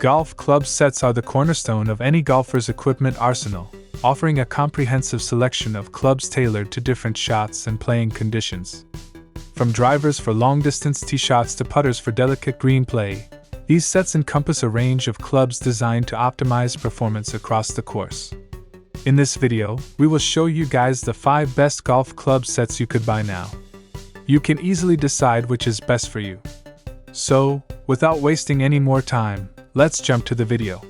Golf club sets are the cornerstone of any golfer's equipment arsenal, offering a comprehensive selection of clubs tailored to different shots and playing conditions. From drivers for long-distance tee shots to putters for delicate green play, these sets encompass a range of clubs designed to optimize performance across the course. In this video, we will show you guys the 5 best golf club sets you could buy now. You can easily decide which is best for you. So, without wasting any more time, let's jump to the video.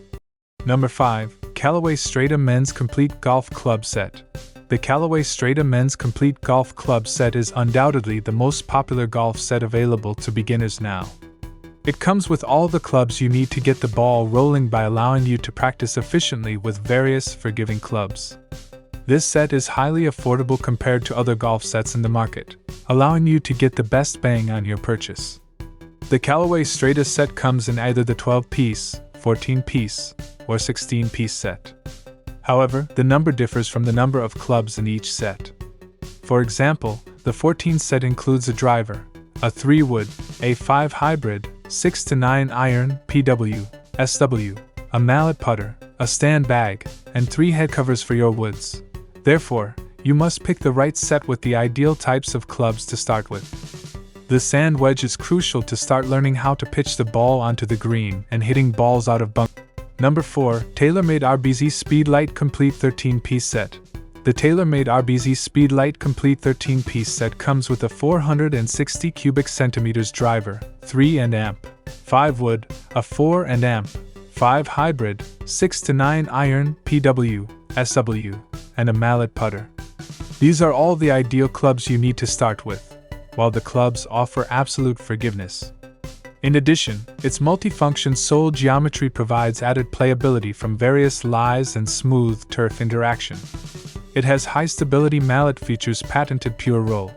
Number 5. Callaway Strata Men's Complete Golf Club Set. The Callaway Strata Men's Complete Golf Club Set is undoubtedly the most popular golf set available to beginners now. It comes with all the clubs you need to get the ball rolling by allowing you to practice efficiently with various forgiving clubs. This set is highly affordable compared to other golf sets in the market, allowing you to get the best bang on your purchase. The Callaway Strata set comes in either the 12-piece, 14-piece, or 16-piece set. However, the number differs from the number of clubs in each set. For example, the 14 set includes a driver, a 3-wood, a 5 hybrid, 6 to 9 iron, PW, SW, a mallet putter, a stand bag, and 3 head covers for your woods. Therefore, you must pick the right set with the ideal types of clubs to start with. The sand wedge is crucial to start learning how to pitch the ball onto the green and hitting balls out of bunkers. Number 4. TaylorMade RBZ Speedlite Complete 13-Piece Set. The TaylorMade RBZ Speedlite Complete 13-Piece Set comes with a 460 cubic centimeters driver, 3 and amp, 5 wood, a 4 and amp, 5 hybrid, 6 to 9 iron, PW, SW, and a mallet putter. These are all the ideal clubs you need to start with, while the clubs offer absolute forgiveness. In addition, its multifunction sole geometry provides added playability from various lies and smooth turf interaction. It has high-stability mallet features patented pure roll.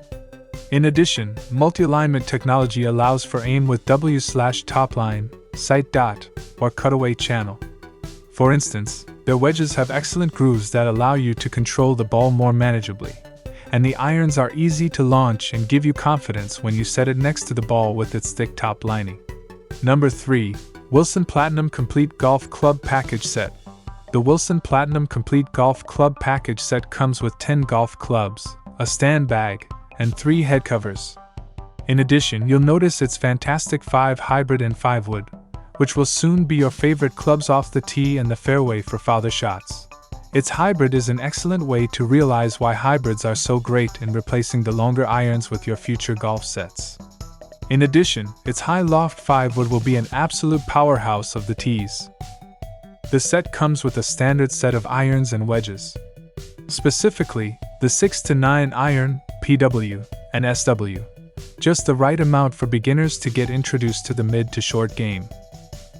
In addition, multi-alignment technology allows for aim with W/top line, sight dot, or cutaway channel. For instance, their wedges have excellent grooves that allow you to control the ball more manageably, and the irons are easy to launch and give you confidence when you set it next to the ball with its thick top lining. Number 3. Wilson Platinum Complete Golf Club Package Set. The Wilson Platinum Complete Golf Club Package Set comes with 10 golf clubs, a stand bag, and 3 head covers. In addition, you'll notice its fantastic 5 hybrid and 5 wood, which will soon be your favorite clubs off the tee and the fairway for farther shots. Its hybrid is an excellent way to realize why hybrids are so great in replacing the longer irons with your future golf sets. In addition, its high loft 5 wood will be an absolute powerhouse of the tees. The set comes with a standard set of irons and wedges. Specifically, the 6 to 9 iron, PW, and SW. Just the right amount for beginners to get introduced to the mid to short game.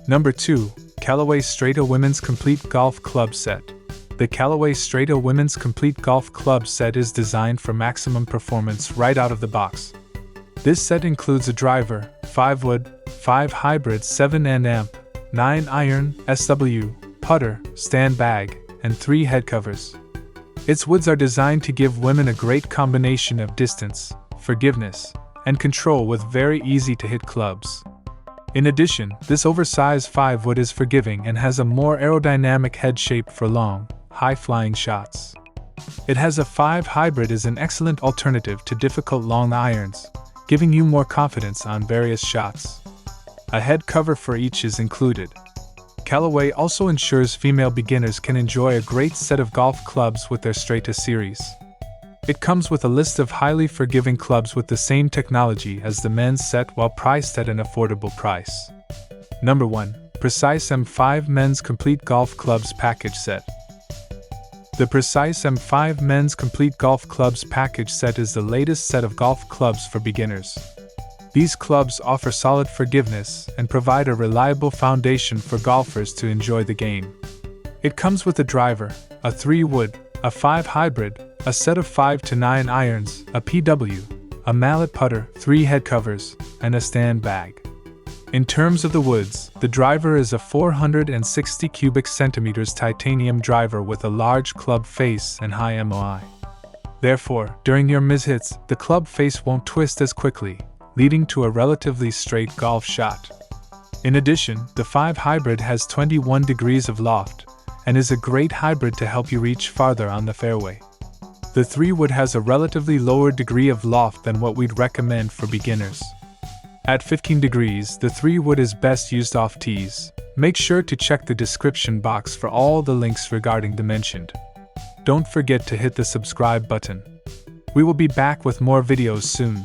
Number 2. Callaway Strata Women's Complete Golf Club Set. The Callaway Strata Women's Complete Golf Club Set is designed for maximum performance right out of the box. This set includes a driver, 5 wood, 5 hybrid, 7 and amp, 9 iron, SW, putter, stand bag, and 3 head covers. Its woods are designed to give women a great combination of distance, forgiveness, and control with very easy to hit clubs. In addition, this oversized 5 wood is forgiving and has a more aerodynamic head shape for long, high-flying shots. It has a 5 hybrid is an excellent alternative to difficult long irons, giving you more confidence on various shots. A head cover for each is included. Callaway also ensures female beginners can enjoy a great set of golf clubs with their Strata series. It comes with a list of highly forgiving clubs with the same technology as the men's set while priced at an affordable price. Number 1. Precise M5 Men's Complete Golf Clubs Package Set. The Precise M5 Men's Complete Golf Clubs Package Set is the latest set of golf clubs for beginners. These clubs offer solid forgiveness and provide a reliable foundation for golfers to enjoy the game. It comes with a driver, a 3 wood, a 5 hybrid, a set of 5 to 9 irons, a PW, a mallet putter, 3 head covers, and a stand bag. In terms of the woods, the driver is a 460 cubic centimeters titanium driver with a large club face and high MOI. Therefore, during your mishits, the club face won't twist as quickly, leading to a relatively straight golf shot. In addition, the 5 Hybrid has 21 degrees of loft and is a great hybrid to help you reach farther on the fairway. The 3 Wood has a relatively lower degree of loft than what we'd recommend for beginners. At 15 degrees, the 3 Wood is best used off tees. Make sure to check the description box for all the links regarding the mentioned. Don't forget to hit the subscribe button. We will be back with more videos soon.